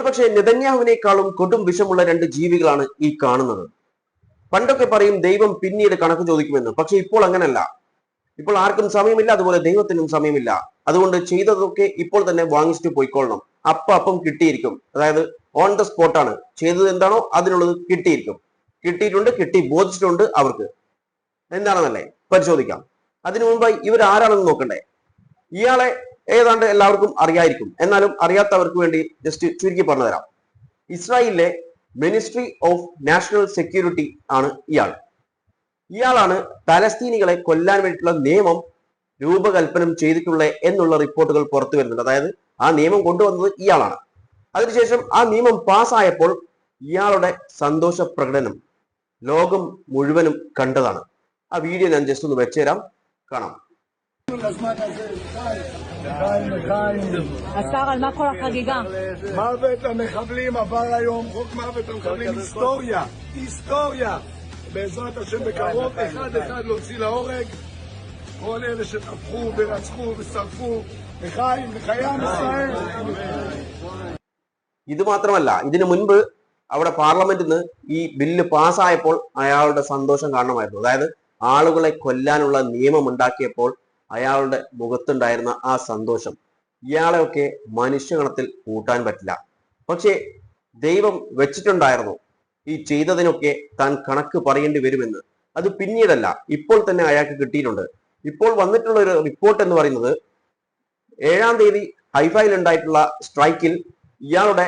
ഒരുപക്ഷെ നെതന്യാഹുവിനേക്കാളും കൊടും വിഷമുള്ള രണ്ട് ജീവികളാണ് ഈ കാണുന്നത്. പണ്ടൊക്കെ പറയും ദൈവം പിന്നീട് കണക്ക് ചോദിക്കുമെന്ന്. പക്ഷെ ഇപ്പോൾ അങ്ങനല്ല. ഇപ്പോൾ ആർക്കും സമയമില്ല, അതുപോലെ ദൈവത്തിനും സമയമില്ല. അതുകൊണ്ട് ചെയ്തതൊക്കെ ഇപ്പോൾ തന്നെ വാങ്ങിച്ചിട്ട് പോയിക്കൊള്ളണം. അപ്പം കിട്ടിയിരിക്കും. അതായത് ഓൺ ദ സ്പോട്ടാണ്. ചെയ്തത് എന്താണോ അതിനുള്ളത് കിട്ടിയിരിക്കും. കിട്ടി ബോധിച്ചിട്ടുണ്ട് അവർക്ക്. എന്താണെന്നല്ലേ പരിശോധിക്കാം. അതിനു മുമ്പായി ഇവർ ആരാണെന്ന് നോക്കണ്ടേ. ഇയാളെ ഏതാണ്ട് എല്ലാവർക്കും അറിയായിരിക്കും. എന്നാലും അറിയാത്തവർക്ക് വേണ്ടി ജസ്റ്റ് ചുരുക്കി പറഞ്ഞു തരാം. ഇസ്രായേലിലെ മിനിസ്ട്രി ഓഫ് നാഷണൽ സെക്യൂരിറ്റി ആണ് ഇയാൾ. ഇയാളാണ് പലസ്തീനികളെ കൊല്ലാൻ വേണ്ടിയിട്ടുള്ള നിയമം രൂപകൽപ്പന ചെയ്തിട്ടുള്ള എന്നുള്ള റിപ്പോർട്ടുകൾ പുറത്തു വരുന്നുണ്ട്. അതായത് ആ നിയമം കൊണ്ടുവന്നത് ഇയാളാണ്. അതിനുശേഷം ആ നിയമം പാസ്സായപ്പോൾ ഇയാളുടെ സന്തോഷ പ്രകടനം ലോകം മുഴുവനും കണ്ടതാണ്. ആ വീഡിയോ ഞാൻ ജസ്റ്റ് ഒന്ന് വെച്ചുതരാം, കാണാം. השר, על מה כל החגיגה? מוות למחבלים עבר היום, חוק מוות למחבלים, היסטוריה. בעזרת השם בקרוב, אחד להוציא להורג כל אלה שטבחו ורצחו ושרפו. לחיים, לחיים ישראל. ഇത് മാത്രമല്ല, ഇതിനു മുൻപ് അവിടെ പാർലമെന്റിൽ നിന്ന് ഈ ബില്ല് പാസ്സായപ്പോൾ അയാളുടെ സന്തോഷം കാണണമായിരുന്നു. അതായത് ആളുകളെ കൊല്ലാനുള്ള നിയമം ഉണ്ടാക്കിയപ്പോൾ അയാളുടെ മുഖത്തുണ്ടായിരുന്ന ആ സന്തോഷം ഇയാളെയൊക്കെ മനുഷ്യഗണത്തിൽ കൂട്ടാൻ പറ്റില്ല. പക്ഷേ ദൈവം വെച്ചിട്ടുണ്ടായിരുന്നു ഈ ചെയ്തതിനൊക്കെ താൻ കണക്ക് പറയേണ്ടി വരുമെന്ന്. അത് പിന്നീടല്ല, ഇപ്പോൾ തന്നെ അയാൾക്ക് കിട്ടിയിട്ടുണ്ട്. ഇപ്പോൾ വന്നിട്ടുള്ള ഒരു റിപ്പോർട്ട് എന്ന് പറയുന്നത് 7-ാം തീയതി ഹൈഫയിൽ ഉണ്ടായിട്ടുള്ള സ്ട്രൈക്കിൽ ഇയാളുടെ